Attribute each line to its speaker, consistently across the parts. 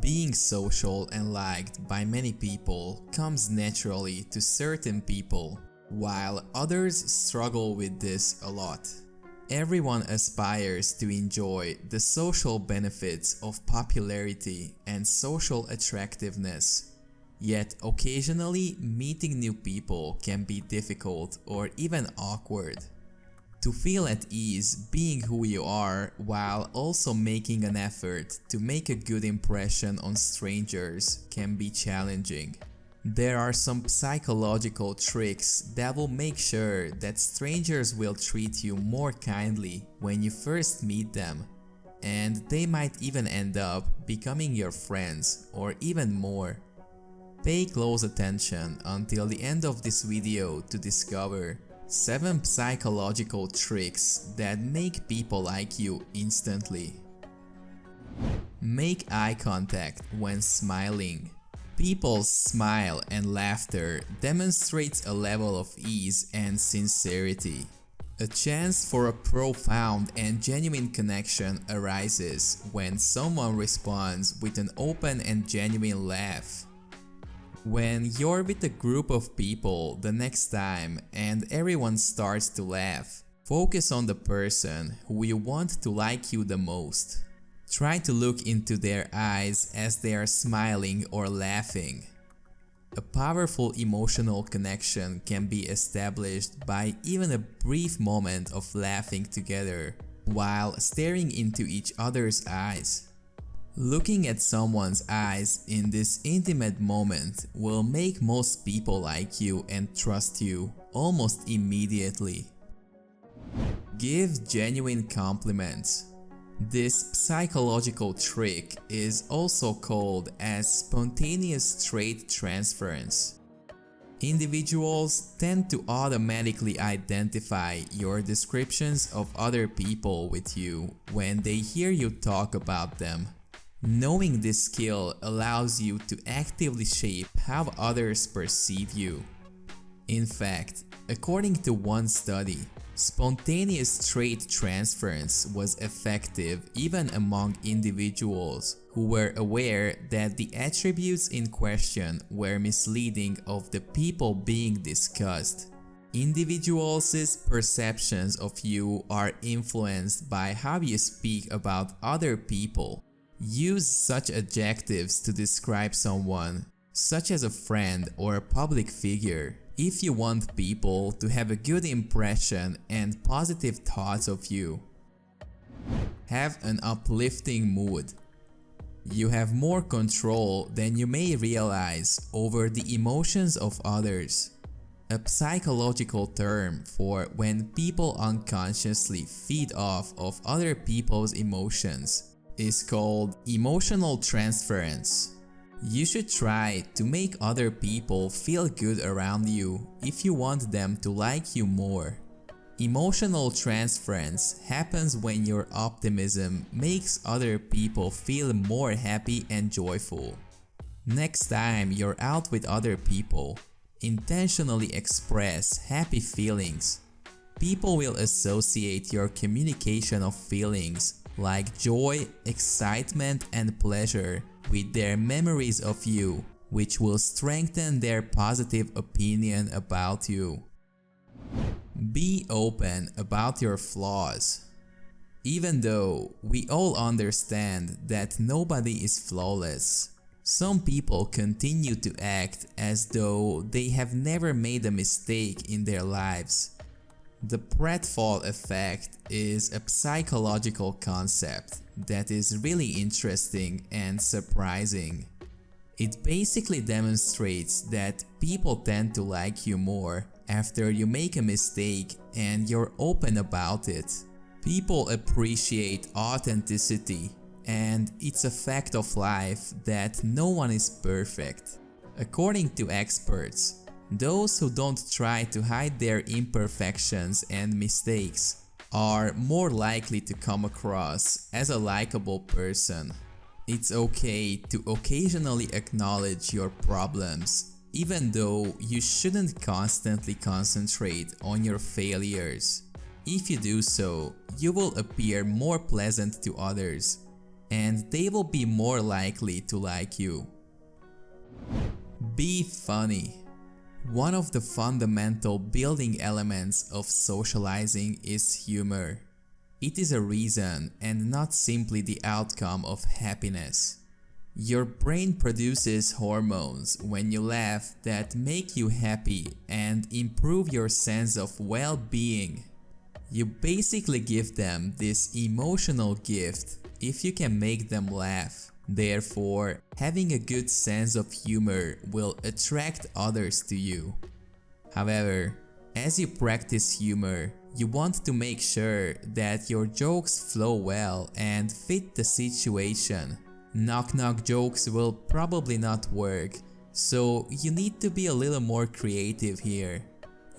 Speaker 1: Being social and liked by many people comes naturally to certain people, while others struggle with this a lot. Everyone aspires to enjoy the social benefits of popularity and social attractiveness. Yet occasionally meeting new people can be difficult or even awkward. To feel at ease being who you are while also making an effort to make a good impression on strangers can be challenging. There are some psychological tricks that will make sure that strangers will treat you more kindly when you first meet them, and they might even end up becoming your friends or even more. Pay close attention until the end of this video to discover 7 psychological tricks that make people like you instantly. Make eye contact when smiling. People's smile and laughter demonstrates a level of ease and sincerity. A chance for a profound and genuine connection arises when someone responds with an open and genuine laugh. When you're with a group of people the next time and everyone starts to laugh, focus on the person who you want to like you the most. Try to look into their eyes as they are smiling or laughing. A powerful emotional connection can be established by even a brief moment of laughing together while staring into each other's eyes. Looking at someone's eyes in this intimate moment will make most people like you and trust you almost immediately. Give genuine compliments. This psychological trick is also called as spontaneous trait transference. Individuals tend to automatically identify your descriptions of other people with you when they hear you talk about them. Knowing this skill allows you to actively shape how others perceive you. In fact, according to one study, spontaneous trait transference was effective even among individuals who were aware that the attributes in question were misleading of the people being discussed. Individuals' perceptions of you are influenced by how you speak about other people. Use such adjectives to describe someone, such as a friend or a public figure, if you want people to have a good impression and positive thoughts of you. Have an uplifting mood. You have more control than you may realize over the emotions of others. A psychological term for when people unconsciously feed off of other people's emotions is called emotional transference. You should try to make other people feel good around you if you want them to like you more. Emotional transference happens when your optimism makes other people feel more happy and joyful. Next time you're out with other people, intentionally express happy feelings. People will associate your communication of feelings like joy, excitement, and pleasure with their memories of you, which will strengthen their positive opinion about you. Be open about your flaws. Even though we all understand that nobody is flawless, some people continue to act as though they have never made a mistake in their lives. The pratfall effect is a psychological concept that is really interesting and surprising. It basically demonstrates that people tend to like you more after you make a mistake and you're open about it. People appreciate authenticity, and it's a fact of life that no one is perfect. According to experts, those who don't try to hide their imperfections and mistakes are more likely to come across as a likable person. It's okay to occasionally acknowledge your problems, even though you shouldn't constantly concentrate on your failures. If you do so, you will appear more pleasant to others, and they will be more likely to like you. Be funny. One of the fundamental building elements of socializing is humor. It is a reason and not simply the outcome of happiness. Your brain produces hormones when you laugh that make you happy and improve your sense of well-being. You basically give them this emotional gift if you can make them laugh. Therefore, having a good sense of humor will attract others to you. However, as you practice humor, you want to make sure that your jokes flow well and fit the situation. Knock-knock jokes will probably not work, so you need to be a little more creative here.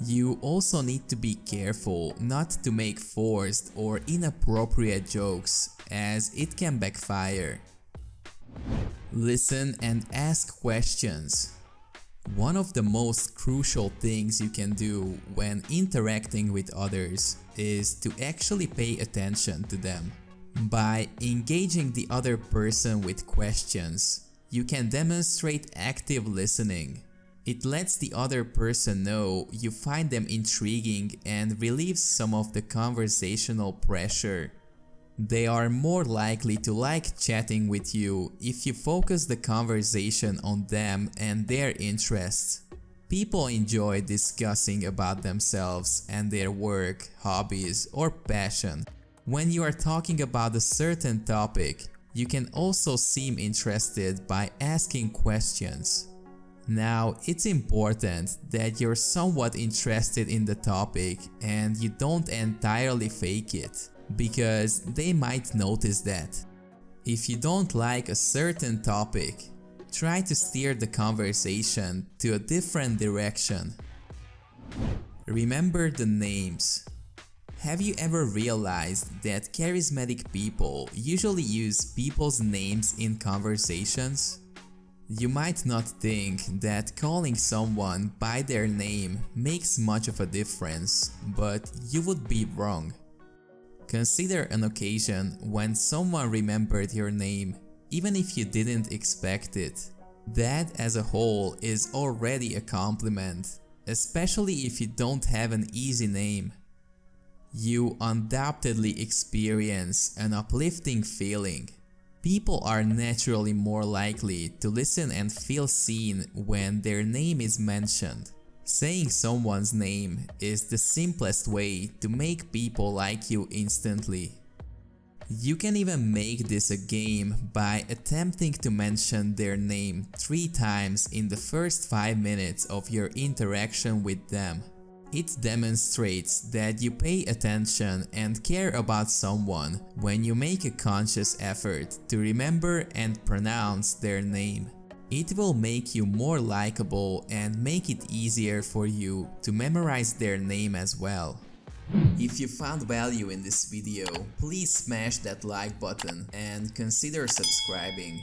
Speaker 1: You also need to be careful not to make forced or inappropriate jokes, as it can backfire. Listen and ask questions. One of the most crucial things you can do when interacting with others is to actually pay attention to them. By engaging the other person with questions, you can demonstrate active listening. It lets the other person know you find them intriguing and relieves some of the conversational pressure. They are more likely to like chatting with you if you focus the conversation on them and their interests. People enjoy discussing about themselves and their work, hobbies, or passion. When you are talking about a certain topic, you can also seem interested by asking questions. Now, it's important that you're somewhat interested in the topic and you don't entirely fake it, because they might notice that. If you don't like a certain topic, try to steer the conversation to a different direction. Remember the names. Have you ever realized that charismatic people usually use people's names in conversations? You might not think that calling someone by their name makes much of a difference, but you would be wrong. Consider an occasion when someone remembered your name, even if you didn't expect it. That as a whole is already a compliment, especially if you don't have an easy name. You undoubtedly experience an uplifting feeling. People are naturally more likely to listen and feel seen when their name is mentioned. Saying someone's name is the simplest way to make people like you instantly. You can even make this a game by attempting to mention their name 3 times in the first 5 minutes of your interaction with them. It demonstrates that you pay attention and care about someone when you make a conscious effort to remember and pronounce their name. It will make you more likable and make it easier for you to memorize their name as well. If you found value in this video, please smash that like button and consider subscribing.